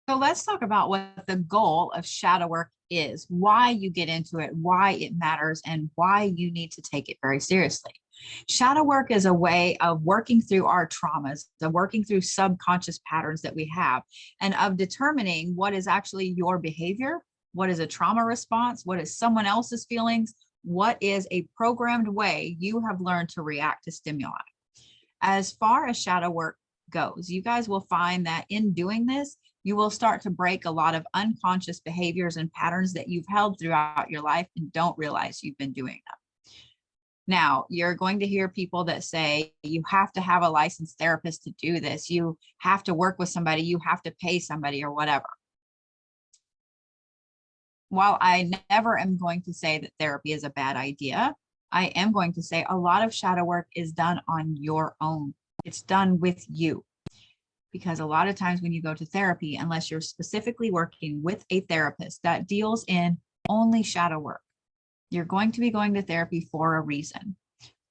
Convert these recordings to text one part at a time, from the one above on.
So let's talk about what the goal of shadow work is, why you get into it, why it matters, and why you need to take it very seriously. Shadow work is a way of working through our traumas, of working through subconscious patterns that we have, and of determining what is actually your behavior, what is a trauma response, what is someone else's feelings, what is a programmed way you have learned to react to stimuli. As far as shadow work goes, you guys will find that in doing this, you will start to break a lot of unconscious behaviors and patterns that you've held throughout your life and don't realize you've been doing them. Now, you're going to hear people that say you have to have a licensed therapist to do this. You have to work with somebody, you have to pay somebody or whatever. While I never am going to say that therapy is a bad idea, I am going to say a lot of shadow work is done on your own. It's done with you. Because a lot of times when you go to therapy, unless you're specifically working with a therapist that deals in only shadow work, you're going to be going to therapy for a reason,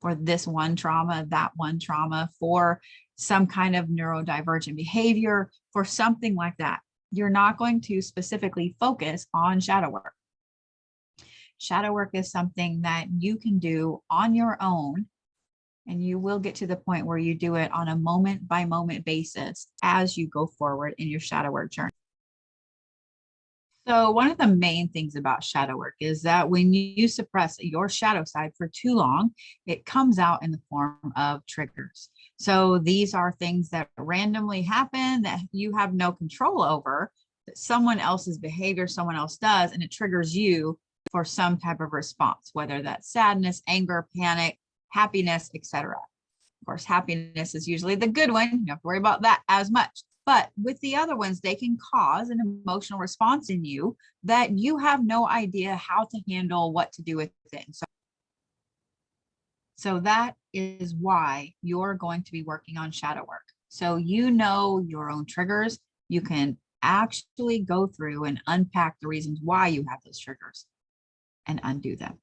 for this one trauma, that one trauma, for some kind of neurodivergent behavior, for something like that. You're not going to specifically focus on shadow work. Shadow work is something that you can do on your own, and you will get to the point where you do it on a moment by moment basis as you go forward in your shadow work journey. So one of the main things about shadow work is that when you suppress your shadow side for too long, it comes out in the form of triggers. So these are things that randomly happen that you have no control over, that someone else's behavior, someone else does, and it triggers you for some type of response, whether that's sadness, anger, panic, happiness, etc. Of course, happiness is usually the good one. You don't have to worry about that as much. But with the other ones, they can cause an emotional response in you that you have no idea how to handle, what to do with it. So that is why you're going to be working on shadow work. So you know your own triggers. You can actually go through and unpack the reasons why you have those triggers and undo them.